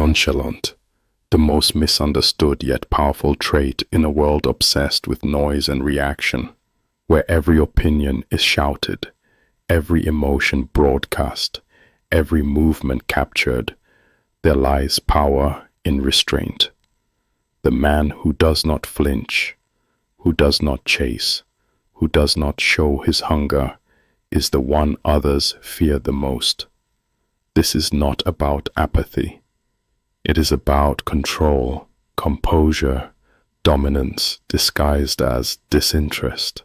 Nonchalant, the most misunderstood yet powerful trait in a world obsessed with noise and reaction, where every opinion is shouted, every emotion broadcast, every movement captured. There lies power in restraint. The man who does not flinch, who does not chase, who does not show his hunger, is the one others fear the most. This is not about apathy. It is about control, composure, dominance disguised as disinterest.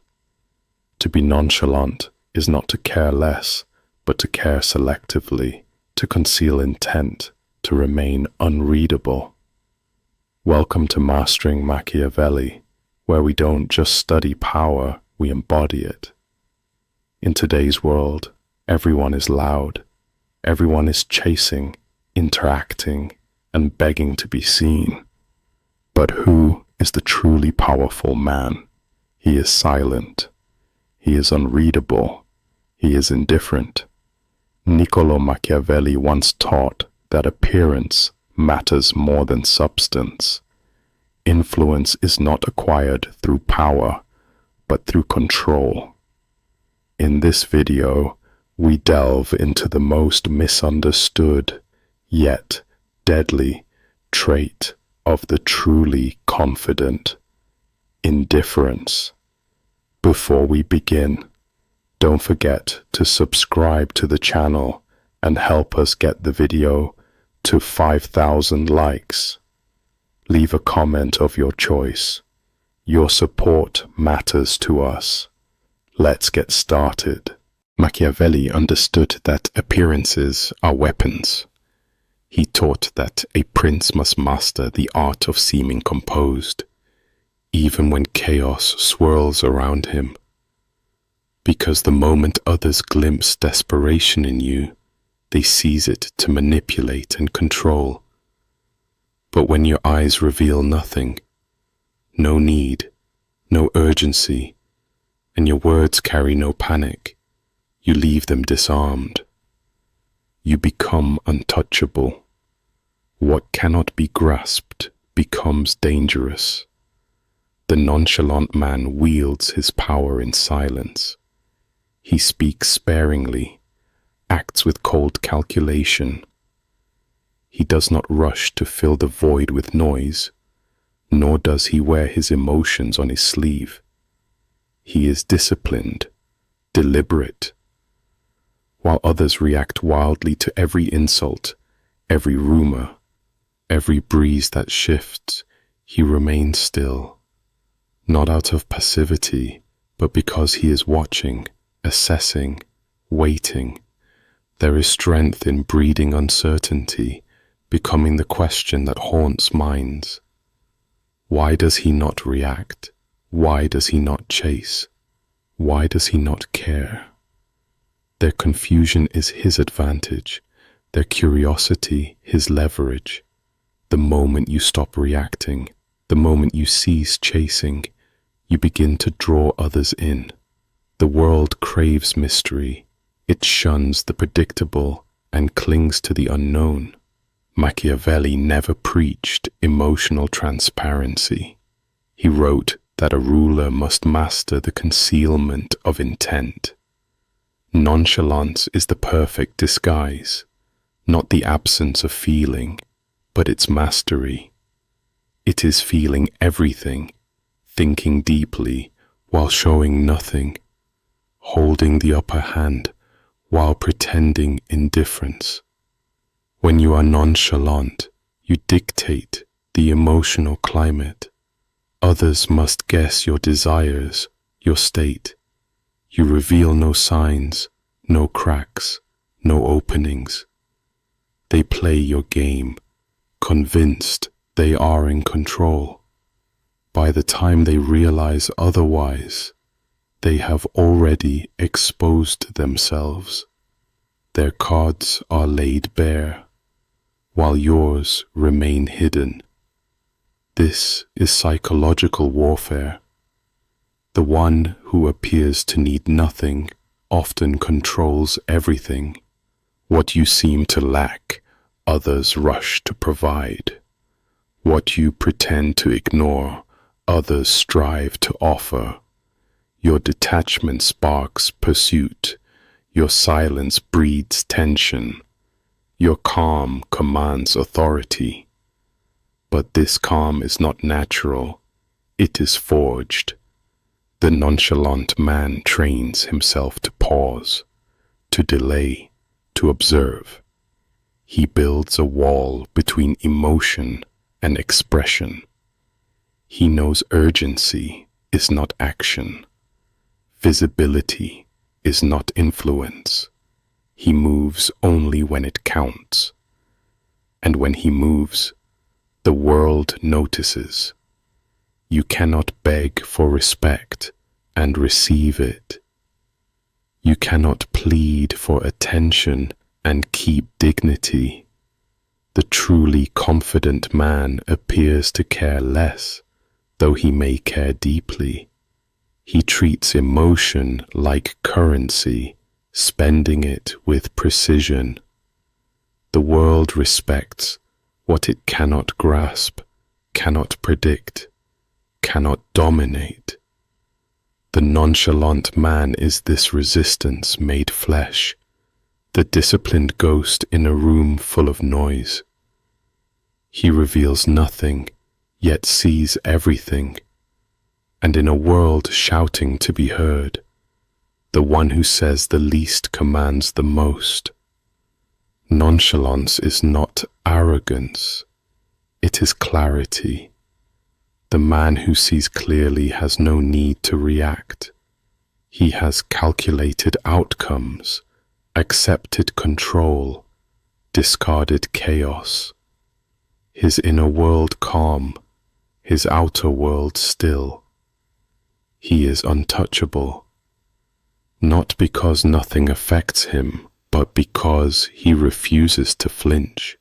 To be nonchalant is not to care less, but to care selectively, to conceal intent, to remain unreadable. Welcome to Mastering Machiavelli, where we don't just study power, we embody it. In today's world, everyone is loud. Everyone is chasing, interacting, and begging to be seen. But who is the truly powerful man? He is silent. He is unreadable. He is indifferent. Niccolò Machiavelli once taught that appearance matters more than substance. Influence is not acquired through power, but through control. In this video, we delve into the most misunderstood, yet deadly, trait of the truly confident: indifference. Before we begin, don't forget to subscribe to the channel and help us get the video to 5,000 likes. Leave a comment of your choice. Your support matters to us. Let's get started. Machiavelli understood that appearances are weapons. He taught that a prince must master the art of seeming composed, even when chaos swirls around him. Because the moment others glimpse desperation in you, they seize it to manipulate and control. But when your eyes reveal nothing, no need, no urgency, and your words carry no panic, you leave them disarmed. You become untouchable. What cannot be grasped becomes dangerous. The nonchalant man wields his power in silence. He speaks sparingly, acts with cold calculation. He does not rush to fill the void with noise, nor does he wear his emotions on his sleeve. He is disciplined, deliberate. While others react wildly to every insult, every rumor, every breeze that shifts, he remains still, not out of passivity, but because he is watching, assessing, waiting. There is strength in breeding uncertainty, becoming the question that haunts minds. Why does he not react? Why does he not chase? Why does he not care? Their confusion is his advantage, their curiosity his leverage. The moment you stop reacting, the moment you cease chasing, you begin to draw others in. The world craves mystery. It shuns the predictable and clings to the unknown. Machiavelli never preached emotional transparency. He wrote that a ruler must master the concealment of intent. Nonchalance is the perfect disguise, not the absence of feeling, but its mastery. It is feeling everything, thinking deeply while showing nothing, holding the upper hand while pretending indifference. When you are nonchalant, you dictate the emotional climate. Others must guess your desires, your state. You reveal no signs, no cracks, no openings. They play your game, convinced they are in control. By the time they realize otherwise, they have already exposed themselves. Their cards are laid bare, while yours remain hidden. This is psychological warfare. The one who appears to need nothing often controls everything. What you seem to lack others rush to provide. What you pretend to ignore, others strive to offer. Your detachment sparks pursuit. Your silence breeds tension. Your calm commands authority. But this calm is not natural. It is forged. The nonchalant man trains himself to pause, to delay, to observe. He builds a wall between emotion and expression. He knows urgency is not action. Visibility is not influence. He moves only when it counts. And when he moves, the world notices. You cannot beg for respect and receive it. You cannot plead for attention and keep dignity. The truly confident man appears to care less, though he may care deeply. He treats emotion like currency, spending it with precision. The world respects what it cannot grasp, cannot predict, cannot dominate. The nonchalant man is this resistance made flesh, the disciplined ghost in a room full of noise. He reveals nothing, yet sees everything. And in a world shouting to be heard, the one who says the least commands the most. Nonchalance is not arrogance, it is clarity. The man who sees clearly has no need to react. He has calculated outcomes, accepted control, discarded chaos. His inner world calm, his outer world still. He is untouchable, not because nothing affects him, but because he refuses to flinch.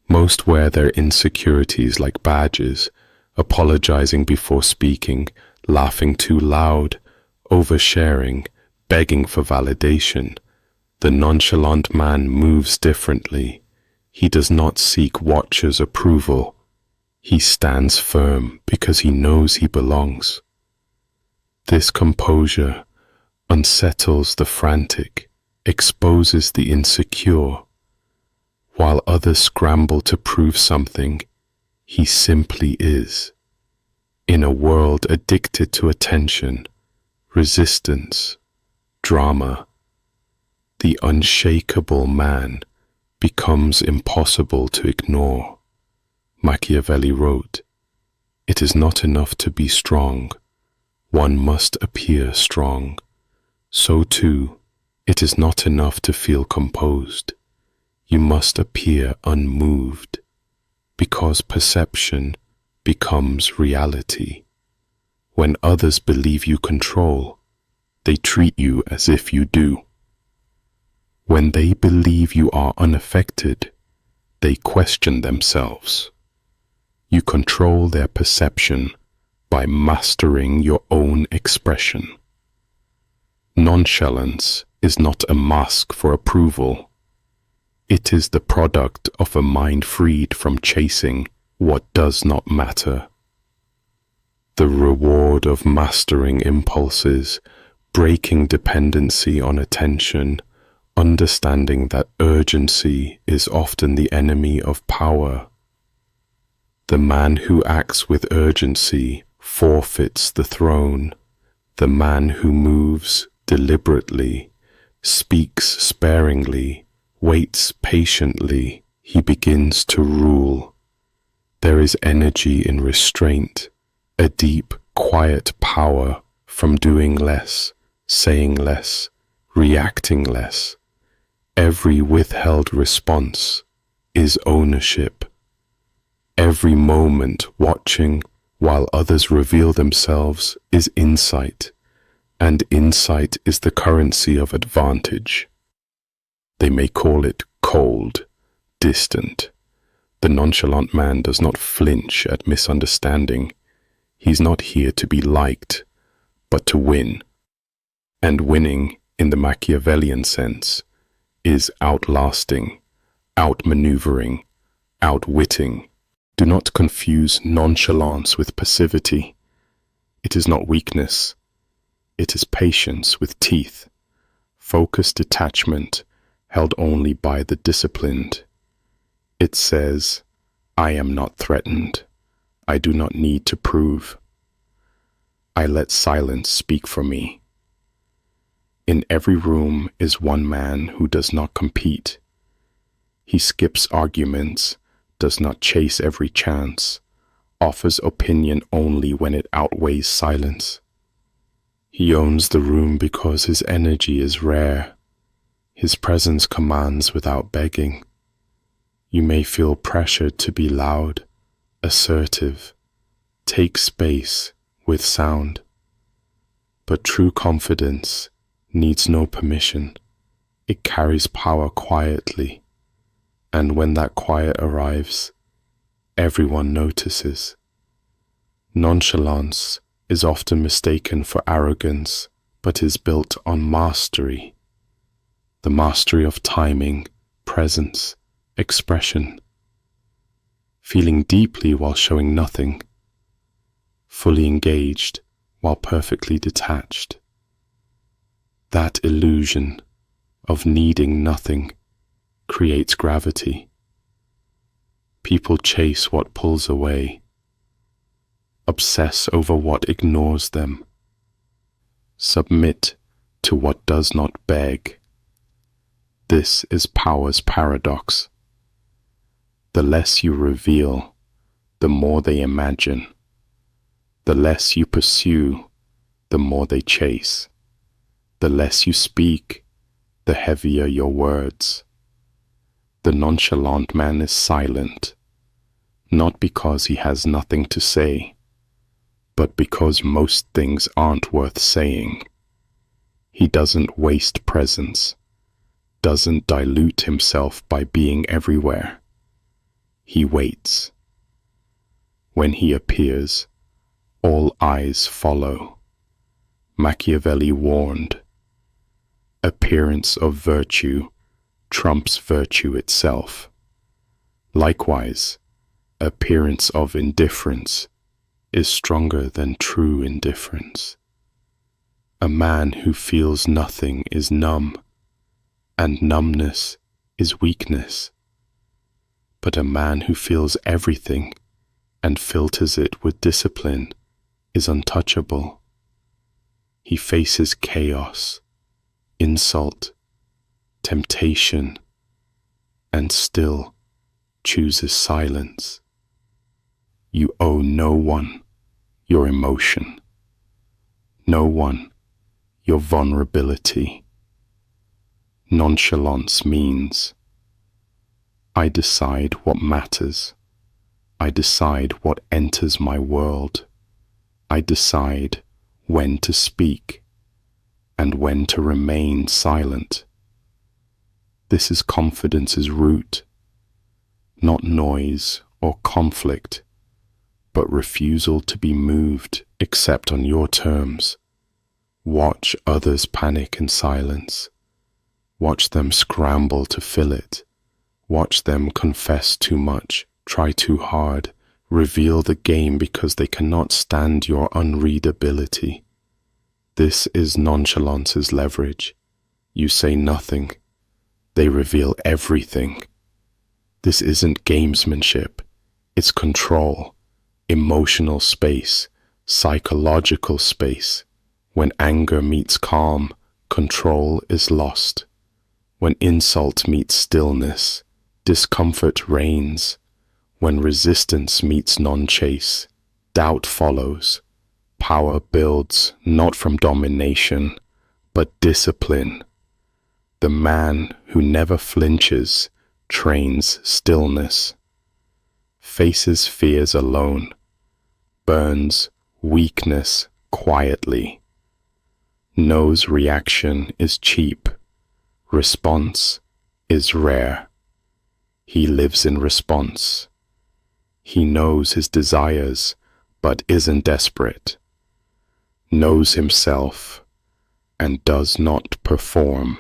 Most wear their insecurities like badges, apologizing before speaking, laughing too loud, oversharing, begging for validation. The nonchalant man moves differently. He does not seek watchers' approval. He stands firm because he knows he belongs. This composure unsettles the frantic, exposes the insecure. While others scramble to prove something, he simply is. In a world addicted to attention, resistance, drama, the unshakable man becomes impossible to ignore. Machiavelli wrote, "It is not enough to be strong. One must appear strong. So too, it is not enough to feel composed. You must appear unmoved, because perception becomes reality. When others believe you control, they treat you as if you do. When they believe you are unaffected, they question themselves. You control their perception by mastering your own expression. Nonchalance is not a mask for approval. It is the product of a mind freed from chasing what does not matter. The reward of mastering impulses, breaking dependency on attention, understanding that urgency is often the enemy of power. The man who acts with urgency forfeits the throne. The man who moves deliberately, speaks sparingly, waits patiently, he begins to rule. There is energy in restraint, a deep, quiet power from doing less, saying less, reacting less. Every withheld response is ownership. Every moment watching while others reveal themselves is insight, and insight is the currency of advantage. They may call it cold, distant. The nonchalant man does not flinch at misunderstanding. He's not here to be liked, but to win. And winning, in the Machiavellian sense, is outlasting, outmaneuvering, outwitting. Do not confuse nonchalance with passivity. It is not weakness. It is patience with teeth, focused detachment held only by the disciplined. It says, I am not threatened. I do not need to prove. I let silence speak for me. In every room is one man who does not compete. He skips arguments, does not chase every chance, offers opinion only when it outweighs silence. He owns the room because his energy is rare. His presence commands without begging. You may feel pressured to be loud, assertive, take space with sound. But true confidence needs no permission. It carries power quietly, and when that quiet arrives, everyone notices. Nonchalance is often mistaken for arrogance, but is built on mastery. The mastery of timing, presence, expression. Feeling deeply while showing nothing. Fully engaged while perfectly detached. That illusion of needing nothing creates gravity. People chase what pulls away, obsess over what ignores them, submit to what does not beg. This is power's paradox. The less you reveal, the more they imagine. The less you pursue, the more they chase. The less you speak, the heavier your words. The nonchalant man is silent, not because he has nothing to say, but because most things aren't worth saying. He doesn't waste presence, doesn't dilute himself by being everywhere. He waits. When he appears, all eyes follow. Machiavelli warned, appearance of virtue trumps virtue itself. Likewise, appearance of indifference is stronger than true indifference. A man who feels nothing is numb, and numbness is weakness. But a man who feels everything and filters it with discipline is untouchable. He faces chaos, insult, temptation, and still chooses silence. You owe no one your emotion, no one your vulnerability. Nonchalance means, I decide what matters. I decide what enters my world. I decide when to speak and when to remain silent. This is confidence's root, not noise or conflict, but refusal to be moved except on your terms. Watch others panic in silence. Watch them scramble to fill it. Watch them confess too much, try too hard, reveal the game because they cannot stand your unreadability. This is nonchalance's leverage. You say nothing. They reveal everything. This isn't gamesmanship. It's control, emotional space, psychological space. When anger meets calm, control is lost. When insult meets stillness, discomfort reigns. When resistance meets non-chase, doubt follows. Power builds not from domination, but discipline. The man who never flinches trains stillness, faces fears alone, burns weakness quietly, knows reaction is cheap, response is rare. He lives in response. He knows his desires, but isn't desperate, knows himself, and does not perform,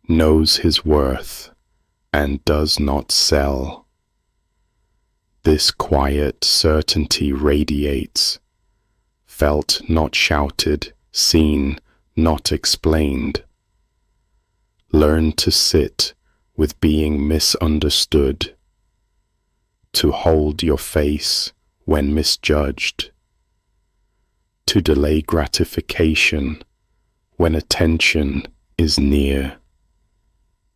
knows his worth, and does not sell. This quiet certainty radiates, felt not shouted, seen not explained. Learn to sit with being misunderstood, to hold your face when misjudged, to delay gratification when attention is near,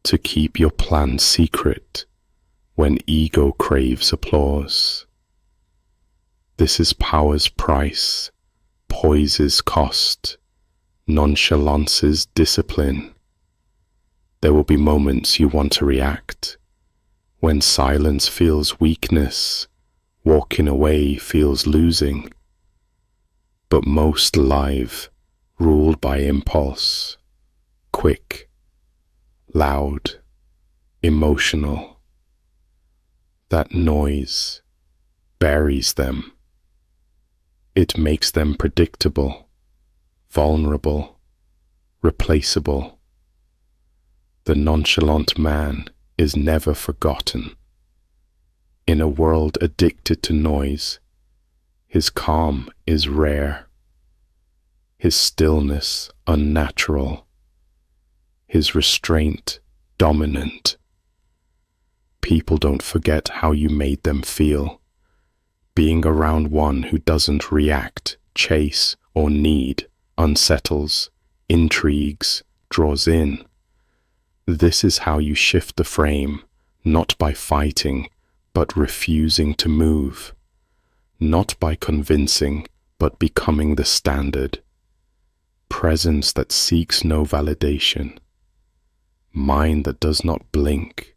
to keep your plan secret when ego craves applause. This is power's price, poise's cost, nonchalance's discipline. There will be moments you want to react, when silence feels weakness, walking away feels losing. But most live, ruled by impulse, quick, loud, emotional. That noise buries them. It makes them predictable, vulnerable, replaceable. The nonchalant man is never forgotten. In a world addicted to noise, his calm is rare, his stillness unnatural, his restraint dominant. People don't forget how you made them feel. Being around one who doesn't react, chase, or need unsettles, intrigues, draws in. This is how you shift the frame, not by fighting, but refusing to move. Not by convincing, but becoming the standard. Presence that seeks no validation. Mind that does not blink.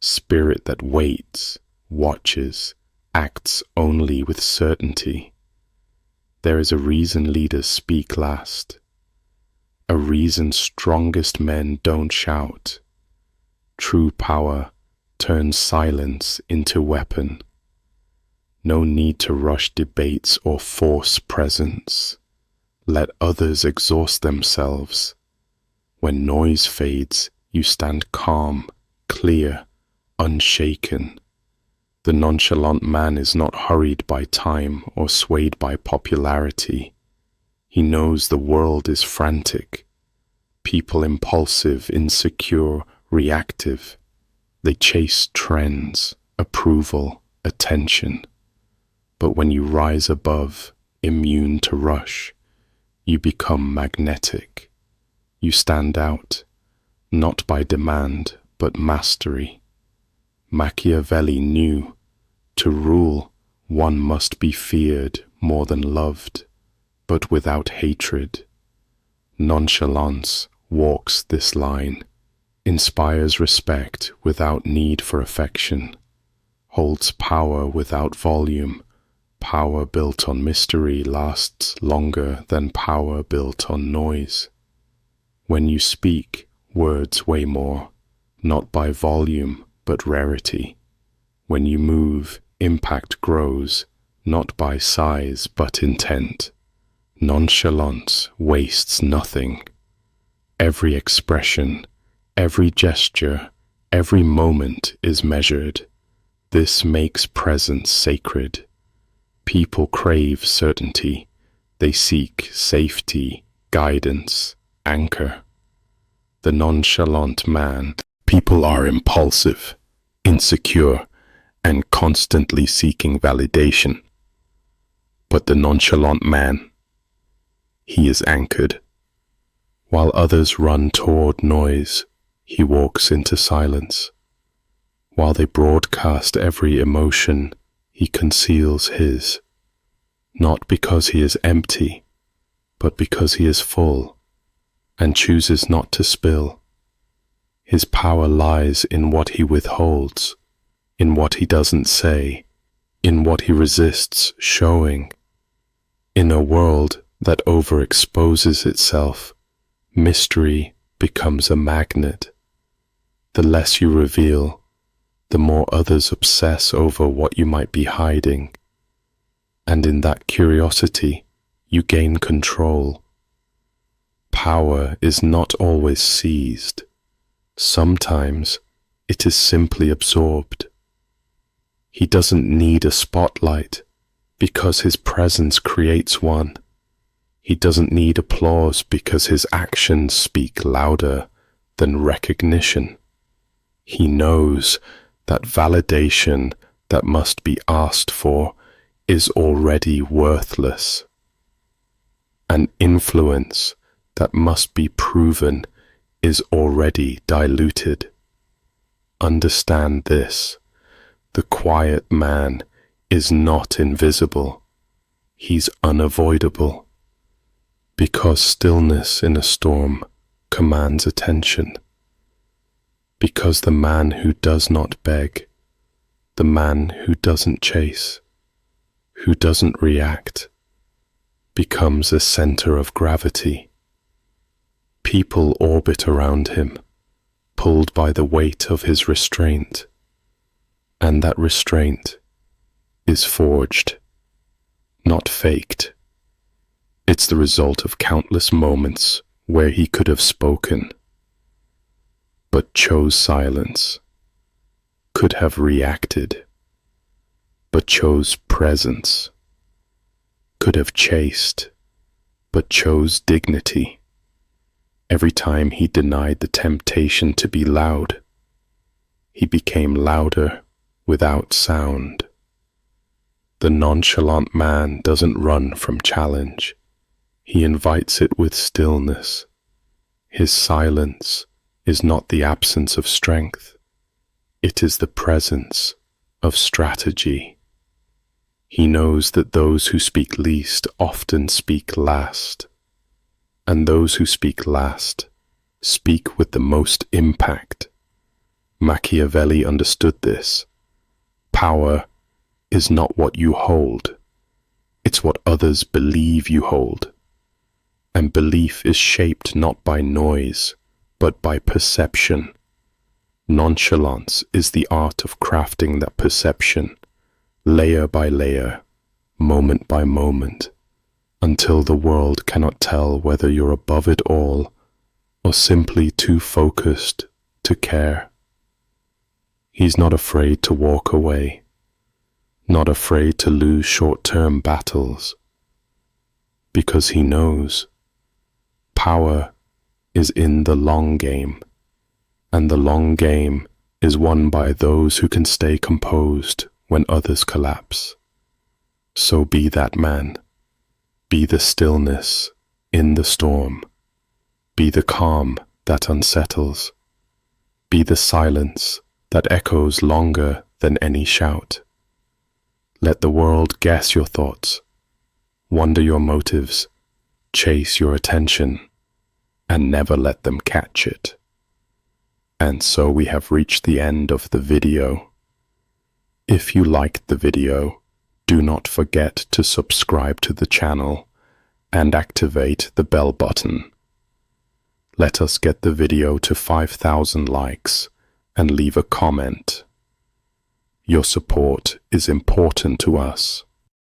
Spirit that waits, watches, acts only with certainty. There is a reason leaders speak last. A reason strongest men don't shout. True power turns silence into weapon. No need to rush debates or force presence. Let others exhaust themselves. When noise fades, you stand calm, clear, unshaken. The nonchalant man is not hurried by time or swayed by popularity. He knows the world is frantic. People impulsive, insecure, reactive. They chase trends, approval, attention. But when you rise above, immune to rush, you become magnetic. You stand out, not by demand, but mastery. Machiavelli knew, to rule, one must be feared more than loved, but without hatred. Nonchalance walks this line, inspires respect without need for affection, holds power without volume. Power built on mystery lasts longer than power built on noise. When you speak, words weigh more, not by volume, but rarity. When you move, impact grows, not by size, but intent. Nonchalance wastes nothing. Every expression, every gesture, every moment is measured. This makes presence sacred. People crave certainty. They seek safety, guidance, anchor. The nonchalant man. People are impulsive, insecure, and constantly seeking validation. But the nonchalant man, he is anchored. While others run toward noise, he walks into silence. While they broadcast every emotion, he conceals his, not because he is empty, but because he is full, and chooses not to spill. His power lies in what he withholds, in what he doesn't say, in what he resists showing. In a world that overexposes itself, mystery becomes a magnet. The less you reveal, the more others obsess over what you might be hiding. And in that curiosity, you gain control. Power is not always seized. Sometimes It is simply absorbed. He doesn't need a spotlight because his presence creates one. He doesn't need applause because his actions speak louder than recognition. He knows that validation that must be asked for is already worthless. An influence that must be proven is already diluted. Understand this. The quiet man is not invisible. He's unavoidable. Because stillness in a storm commands attention. Because the man who does not beg, the man who doesn't chase, who doesn't react, becomes a center of gravity. People orbit around him, pulled by the weight of his restraint, and that restraint is forged, not faked. It's the result of countless moments where he could have spoken, but chose silence, could have reacted, but chose presence, could have chased, but chose dignity. Every time he denied the temptation to be loud, he became louder without sound. The nonchalant man doesn't run from challenge. He invites it with stillness. His silence is not the absence of strength. It is the presence of strategy. He knows that those who speak least often speak last, and those who speak last speak with the most impact. Machiavelli understood this. Power is not what you hold, it's what others believe you hold. And belief is shaped not by noise, but by perception. Nonchalance is the art of crafting that perception, layer by layer, moment by moment, until the world cannot tell whether you're above it all or simply too focused to care. He's not afraid to walk away, not afraid to lose short-term battles, because he knows power is in the long game, and the long game is won by those who can stay composed when others collapse. So be that man. Be the stillness in the storm. Be the calm that unsettles. Be the silence that echoes longer than any shout. Let the world guess your thoughts, wonder your motives, chase your attention, and never let them catch it. And so we have reached the end of the video. If you liked the video, do not forget to subscribe to the channel and activate the bell button. Let us get the video to 5,000 likes and leave a comment. Your support is important to us.